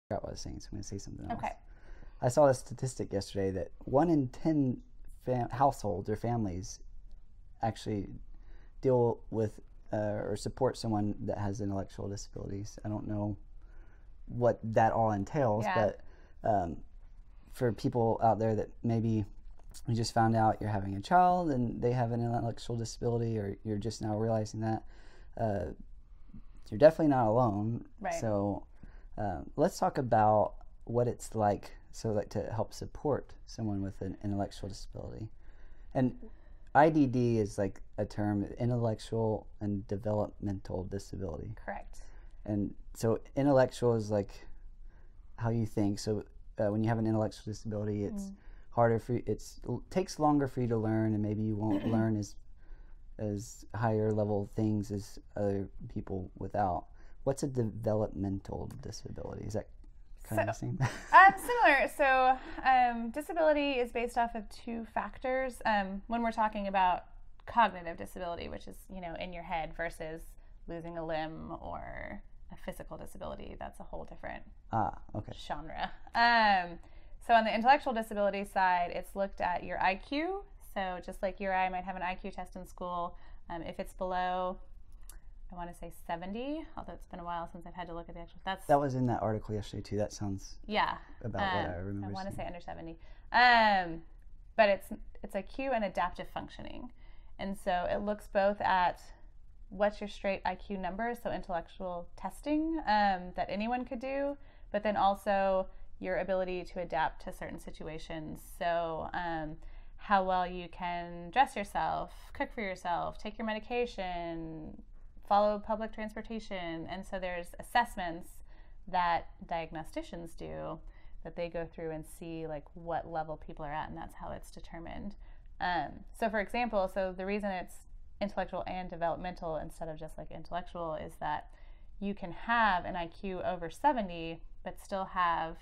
forgot what I was saying, so I'm going to say something else. Okay. I saw a statistic yesterday that 1 in 10 households or families actually deal with or support someone that has intellectual disabilities. I don't know what that all entails, but for people out there that maybe you just found out you're having a child and they have an intellectual disability, or you're just now realizing that, you're definitely not alone. Right. So let's talk about what it's like, to help support someone with an intellectual disability. And IDD is like a term, intellectual and developmental disability. Correct. And so intellectual is like how you think. So when you have an intellectual disability, it's harder for you, takes longer for you to learn, and maybe you won't learn as higher level things as other people without. What's a developmental disability? Is that kind of the same? Similar. So disability is based off of 2 factors. When we're talking about cognitive disability, which is, in your head, versus losing a limb or a physical disability, that's a whole different genre. So on the intellectual disability side, it's looked at your IQ. So just like you or I might have an IQ test in school, if it's below, I want to say 70, although it's been a while since I've had to look at the actual. That was in that article yesterday too. That sounds about what I remember. I want to say seeing. under 70. But it's IQ and adaptive functioning. And so it looks both at what's your straight IQ number, so intellectual testing that anyone could do, but then also your ability to adapt to certain situations. So how well you can dress yourself, cook for yourself, take your medication, follow public transportation. And so there's assessments that diagnosticians do that they go through and see like what level people are at, and that's how it's determined. So for example, the reason it's intellectual and developmental instead of just like intellectual is that you can have an IQ over 70 but still have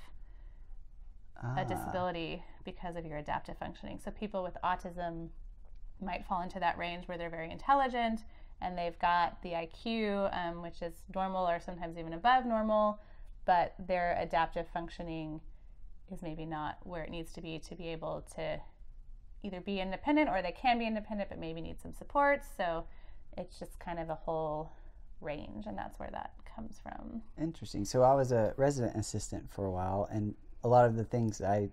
a disability because of your adaptive functioning. So people with autism might fall into that range where they're very intelligent and they've got the IQ, which is normal or sometimes even above normal, but their adaptive functioning is maybe not where it needs to be able to either be independent, or they can be independent but maybe need some support. So it's just kind of a whole range, and that's where that comes from. Interesting. So I was a resident assistant for a while, and a lot of the things I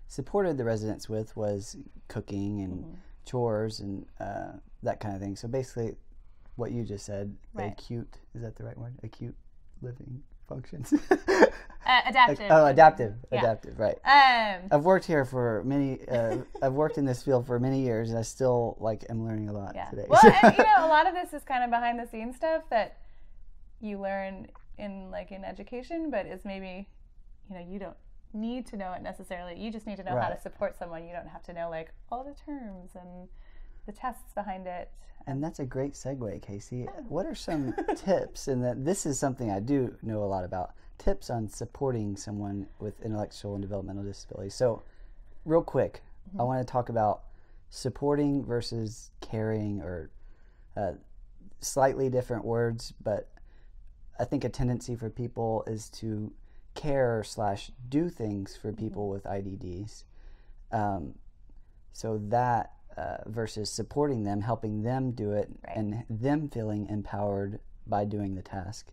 supported the residents with was cooking and chores and that kind of thing. So basically what you just said, right. Acute, is that the right word? Acute living functions. Adaptive. Adaptive. Yeah. Adaptive, right. I've worked here for I've worked in this field for many years, and I still am learning a lot today. Well, and a lot of this is kind of behind the scenes stuff that you learn in education, but is maybe, you don't need to know it necessarily. You just need to know how to support someone. You don't have to know all the terms and the tests behind it. And that's a great segue, Casey. What are some tips, and that this is something I do know a lot about, tips on supporting someone with intellectual and developmental disabilities? So real quick, I want to talk about supporting versus caring, or slightly different words, but I think a tendency for people is to care / do things for people with IDDs. So that versus supporting them, helping them do it, and them feeling empowered by doing the task.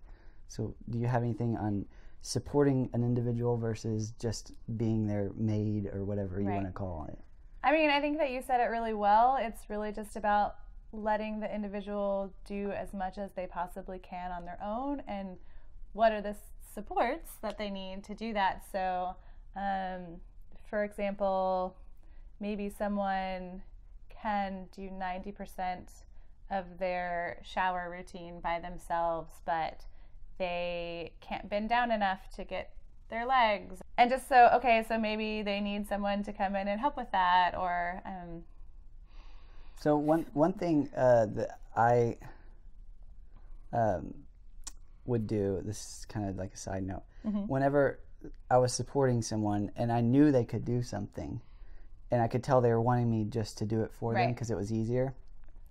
So do you have anything on supporting an individual versus just being their maid or whatever you want to call it? I mean, I think that you said it really well. It's really just about letting the individual do as much as they possibly can on their own, and what are the supports that they need to do that. So, for example, maybe someone can do 90% of their shower routine by themselves, but they can't bend down enough to get their legs. And just so maybe they need someone to come in and help with that, or... So one thing that I would do, this is kind of like a side note, whenever I was supporting someone and I knew they could do something, and I could tell they were wanting me just to do it for them because it was easier,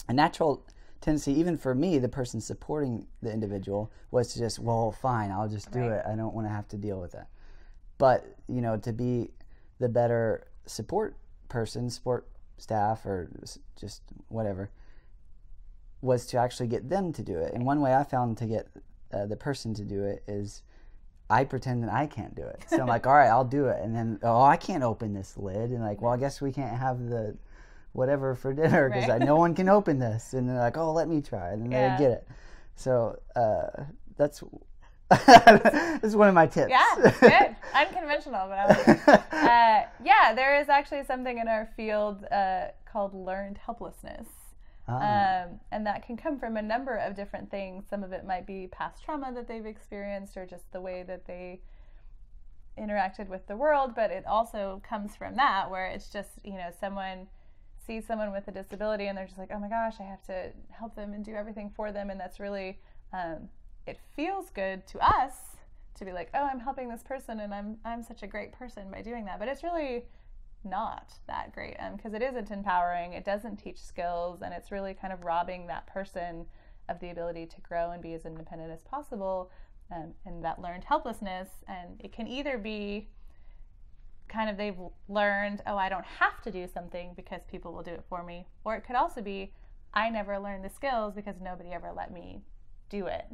a natural tendency, even for me, the person supporting the individual, was to just, well, fine, I'll just do it. I don't want to have to deal with that. But, to be the better support person, support staff, or just whatever, was to actually get them to do it. And one way I found to get the person to do it is I pretend that I can't do it. So I'm like, all right, I'll do it. And then, I can't open this lid. And like, well, I guess we can't have the whatever for dinner because no one can open this. And they're like, oh, let me try. And then they get it. So that's this is one of my tips. Yeah, good. Unconventional, but I like it. There is actually something in our field called learned helplessness. And that can come from a number of different things. Some of it might be past trauma that they've experienced or just the way that they interacted with the world, but it also comes from that where it's just, someone sees someone with a disability and they're just like, oh my gosh, I have to help them and do everything for them. And that's really, it feels good to us to be like, oh, I'm helping this person and I'm such a great person by doing that. But it's really not that great because it isn't empowering. It doesn't teach skills, and it's really kind of robbing that person of the ability to grow and be as independent as possible, and that learned helplessness. And it can either be kind of they've learned, oh, I don't have to do something because people will do it for me, or it could also be I never learned the skills because nobody ever let me do it.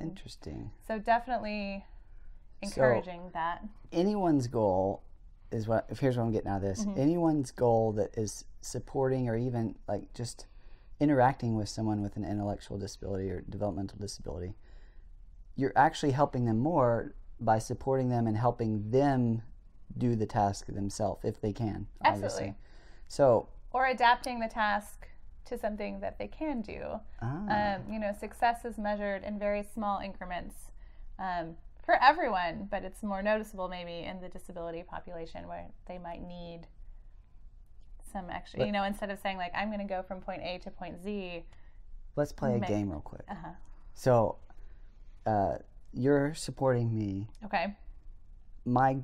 Interesting. So definitely encouraging that. Anyone's goal is here's what I'm getting out of this. Mm-hmm. Anyone's goal that is supporting or even like just interacting with someone with an intellectual disability or developmental disability, you're actually helping them more by supporting them and helping them do the task themselves if they can. Absolutely. Obviously. So, or adapting the task to something that they can do. Success is measured in very small increments. For everyone, but it's more noticeable maybe in the disability population where they might need some extra, instead of saying like, I'm going to go from point A to point Z. Let's play a game real quick. So you're supporting me. Okay. Our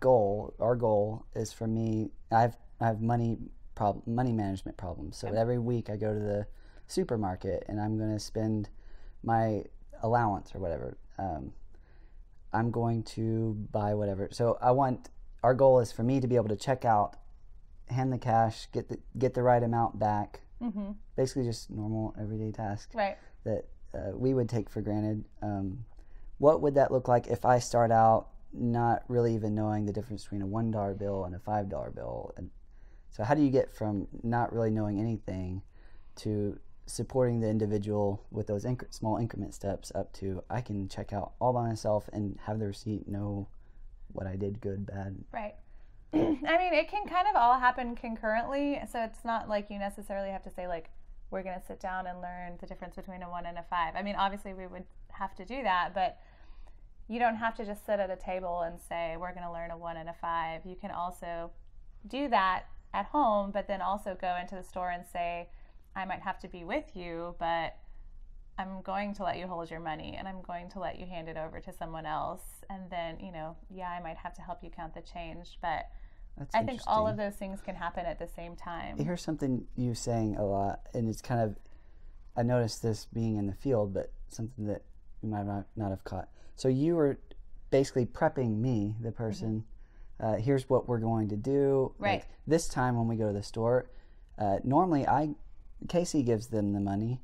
goal is for me, I have money management problems. So every week I go to the supermarket and I'm going to spend my allowance or whatever. I'm going to buy whatever. So our goal is for me to be able to check out, hand the cash, get the right amount back. Mm-hmm. Basically just normal everyday tasks that we would take for granted. What would that look like if I start out not really even knowing the difference between a $1 bill and a $5 bill? And so how do you get from not really knowing anything to supporting the individual with those small increment steps up to I can check out all by myself and have the receipt, know what I did, good, bad. Right. I mean, it can kind of all happen concurrently, so it's not like you necessarily have to say like, we're going to sit down and learn the difference between a 1 and a 5. I mean, obviously we would have to do that, but you don't have to just sit at a table and say, we're going to learn a 1 and a 5. You can also do that at home, but then also go into the store and say, I might have to be with you, but I'm going to let you hold your money and I'm going to let you hand it over to someone else. And then, I might have to help you count the change, but I think all of those things can happen at the same time. Here's something you're saying a lot, and it's kind of, I noticed this being in the field, but something that you might not have caught. So you were basically prepping me, the person, here's what we're going to do. Right. Like, this time when we go to the store, normally Casey gives them the money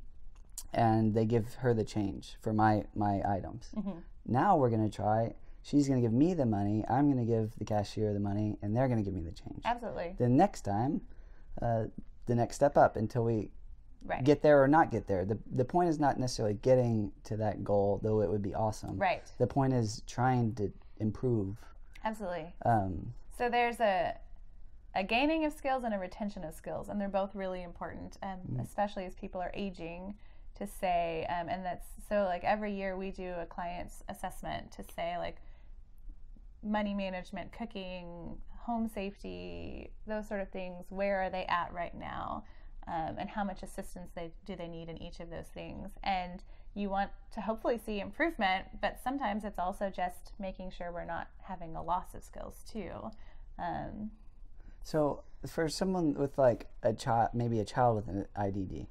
and they give her the change for my items. Mm-hmm. Now we're going to try, she's going to give me the money, I'm going to give the cashier the money, and they're going to give me the change. Absolutely. The next time, the next step up until we get there or not get there. The point is not necessarily getting to that goal, though it would be awesome. Right. The point is trying to improve. Absolutely. So there's a gaining of skills and a retention of skills, and they're both really important, especially as people are aging, to say, and that's, so like every year we do a client's assessment to say like money management, cooking, home safety, those sort of things, where are they at right now, and how much assistance do they need in each of those things. And you want to hopefully see improvement, but sometimes it's also just making sure we're not having a loss of skills too. So for someone with like maybe a child with an IDD,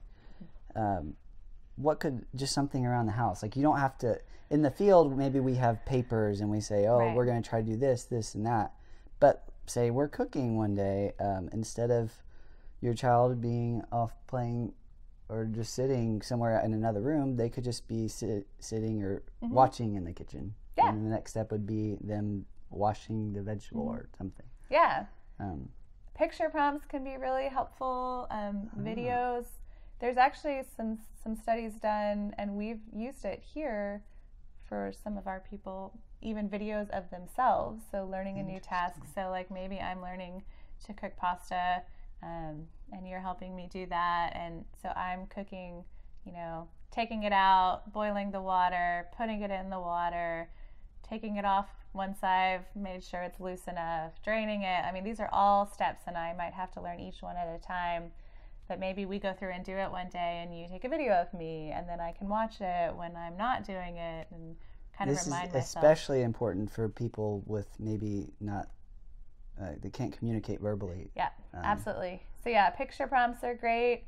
what could just something around the house, like you don't have to, in the field maybe we have papers and we say, oh, Right. we're going to try to do this and that, but say we're cooking one day, instead of your child being off playing or just sitting somewhere in another room, they could just be sitting or watching in the kitchen. Yeah. And the next step would be them washing the vegetable or something. Yeah. Picture prompts can be really helpful. Videos. There's actually some studies done, and we've used it here for some of our people, even videos of themselves. So learning a new task. So like maybe I'm learning to cook pasta, and you're helping me do that. And so I'm cooking, you know, taking it out, boiling the water, putting it in the water, taking it off once I've made sure it's loose enough, draining it. I mean, these are all steps, and I might have to learn each one at a time. But maybe we go through and do it one day, and you take a video of me, and then I can watch it when I'm not doing it and kind of remind myself. This is especially important for people with maybe not, they can't communicate verbally. Yeah, absolutely. So yeah, picture prompts are great.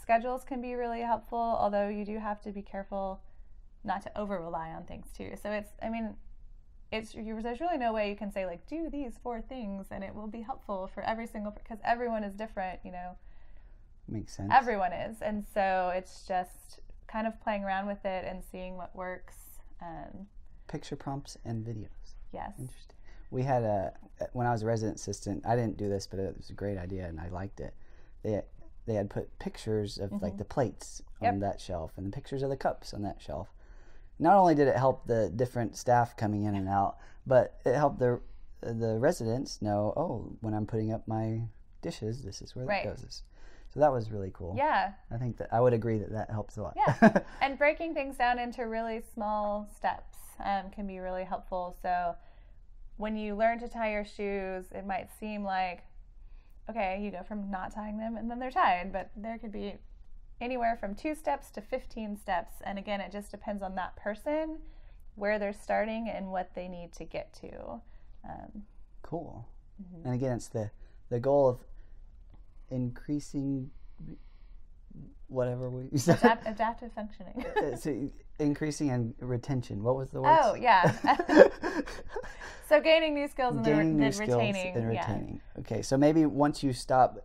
Schedules can be really helpful, although you do have to be careful not to over rely on things too. So there's really no way you can say like, do these 4 things and it will be helpful for every single, because everyone is different, you know. Makes sense. Everyone is. And so it's just kind of playing around with it and seeing what works. Picture prompts and videos. Yes. Interesting. We had when I was a resident assistant, I didn't do this, but it was a great idea and I liked it. They had put pictures of like the plates on that shelf and the pictures of the cups on that shelf. Not only did it help the different staff coming in and out, but it helped the residents know, oh, when I'm putting up my dishes, this is where that goes. So that was really cool. Yeah. I think that I would agree that helps a lot. Yeah. And breaking things down into really small steps can be really helpful. So when you learn to tie your shoes, it might seem like, okay, you go from not tying them and then they're tied, but there could be anywhere from 2 steps to 15 steps. And again, it just depends on that person, where they're starting and what they need to get to. Cool. And again, it's the goal of increasing whatever we said. Adaptive functioning. So increasing and retention. What was the word? Oh, yeah. So gaining new skills and then retaining. Yeah. Okay, so maybe once you stop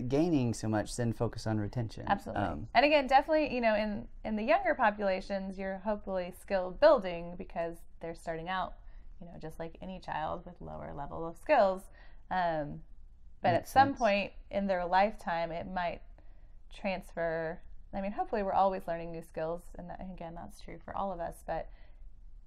gaining so much, then focus on retention. Absolutely. And again, definitely, you know, in the younger populations, you're hopefully skill building because they're starting out, you know, just like any child with lower level of skills. But at some point in their lifetime, it might transfer. I mean, hopefully we're always learning new skills. And again, that's true for all of us. But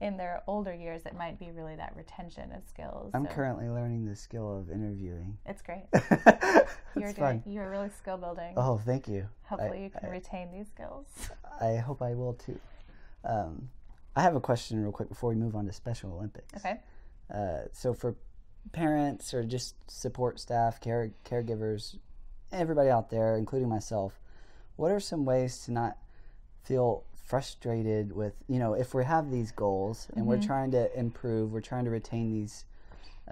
in their older years, it might be really that retention of skills. I'm currently learning the skill of interviewing. It's great. It's fun. You're really skill building. Oh, thank you. Hopefully you can retain these skills. I hope I will too. I have a question real quick before we move on to Special Olympics. Okay. So for parents or just support staff, caregivers, everybody out there, including myself, what are some ways to not feel frustrated with, you know, if we have these goals and we're trying to improve, we're trying to retain these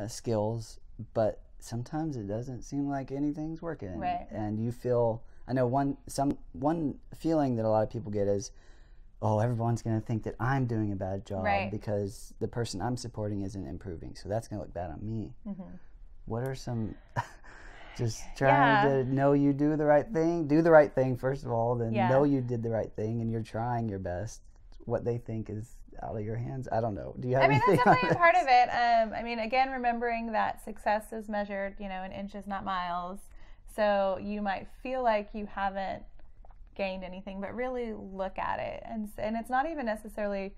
skills, but sometimes it doesn't seem like anything's working. Right. And you feel, I know one feeling that a lot of people get is, oh, everyone's going to think that I'm doing a bad job because the person I'm supporting isn't improving. So that's going to look bad on me. What are some, just trying to know you do the right thing first of all, then know you did the right thing and you're trying your best. What they think is out of your hands, I don't know. Do you have anything? That's definitely a part of it. I mean, again, remembering that success is measured, you know, in inches, not miles. So you might feel like you haven't gained anything, but really look at it, and it's not even necessarily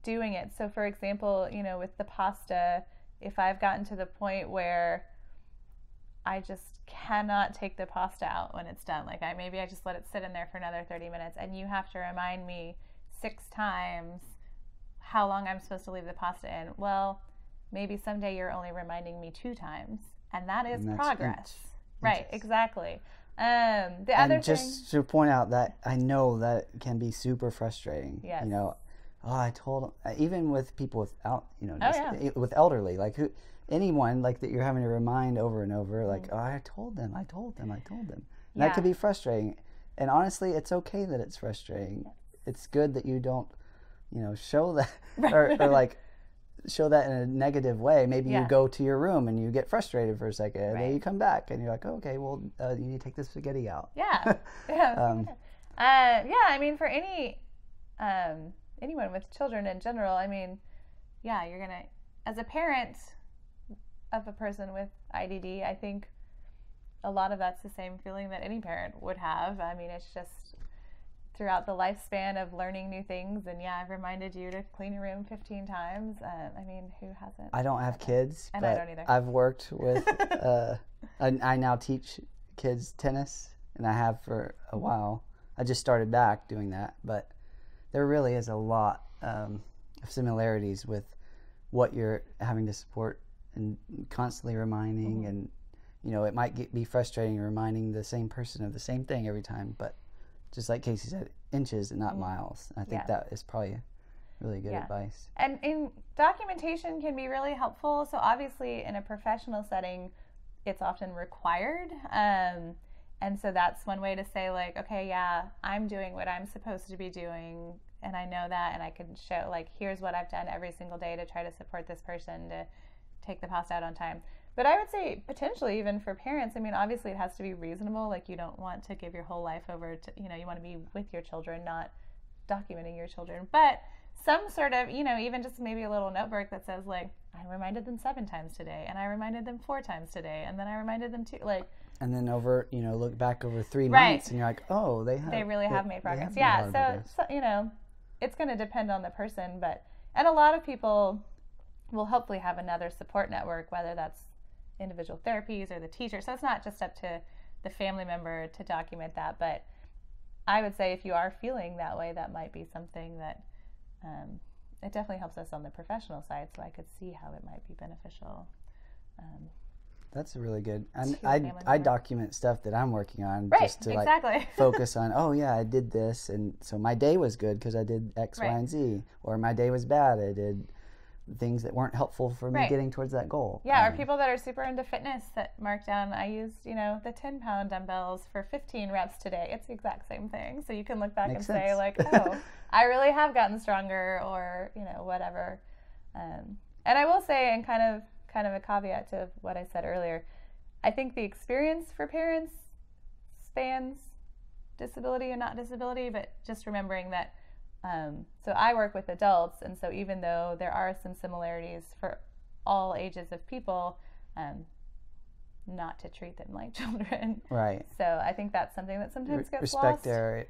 doing it. So for example, you know, with the pasta, if I've gotten to the point where I just cannot take the pasta out when it's done, like maybe I just let it sit in there for another 30 minutes and you have to remind me 6 times how long I'm supposed to leave the pasta in. Well, maybe someday you're only reminding me 2 times, and that is progress. Right, exactly. The other thing, just to point out that I know that it can be super frustrating. Yes. You know, I told even with people without, you know, with elderly, like anyone like that you're having to remind over and over, like, oh, I told them. And that could be frustrating. And honestly, it's okay that it's frustrating. Yes. It's good that you don't, show that or like show that in a negative way. Maybe you go to your room and you get frustrated for a second, and then you come back and you're like, oh, okay, well, you need to take this spaghetti out. Yeah. Yeah. I mean, for anyone with children in general, I mean, you're going to, as a parent of a person with IDD, I think a lot of that's the same feeling that any parent would have. I mean, it's just throughout the lifespan of learning new things. And I've reminded you to clean your room 15 times. I mean, who hasn't? I don't have kids, and but I don't either. I've worked with, I now teach kids tennis, and I have for a while. I just started back doing that, but there really is a lot of similarities with what you're having to support and constantly reminding, and it might be frustrating reminding the same person of the same thing every time, but just like Casey said, inches and not miles. I think that is probably really good advice. And documentation can be really helpful. So obviously in a professional setting, it's often required. And so that's one way to say, like, okay, I'm doing what I'm supposed to be doing, and I know that, and I can show, like, here's what I've done every single day to try to support this person to take the pasta out on time. But I would say potentially even for parents, I mean, obviously it has to be reasonable. Like, you don't want to give your whole life over to, you want to be with your children, not documenting your children. But some sort of, even just maybe a little notebook that says, like, I reminded them 7 times today, and I reminded them 4 times today, and then I reminded them 2, like. And then look back over 3 months, and you're like, oh, they really have made progress. So it's going to depend on the person, and a lot of people will hopefully have another support network, whether that's individual therapies or the teacher. So it's not just up to the family member to document that, but I would say if you are feeling that way, that might be something that it definitely helps us on the professional side, so I could see how it might be beneficial. That's really good. And I document stuff that I'm working on, just to like focus on, oh yeah, I did this, and so my day was good because I did X, Y, and Z, or my day was bad, I did things that weren't helpful for me getting towards that goal. Yeah, or people that are super into fitness that mark down, I used, the 10-pound dumbbells for 15 reps today. It's the exact same thing. So you can look back Makes and sense. say, like, oh, I really have gotten stronger, or, whatever. And I will say, and kind of a caveat to what I said earlier, I think the experience for parents spans disability and not disability, but just remembering that so I work with adults, and so even though there are some similarities for all ages of people, not to treat them like children. Right. So I think that's something that sometimes gets Respect lost. their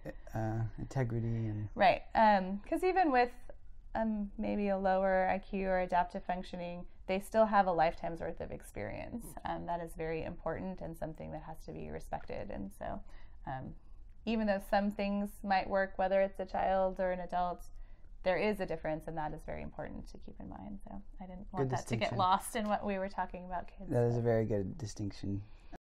integrity. And Right. Because even with maybe a lower IQ or adaptive functioning, they still have a lifetime's worth of experience. That is very important and something that has to be respected. And so even though some things might work, whether it's a child or an adult, there is a difference, and that is very important to keep in mind. So I didn't want that to get lost in what we were talking about kids. That is a very good distinction.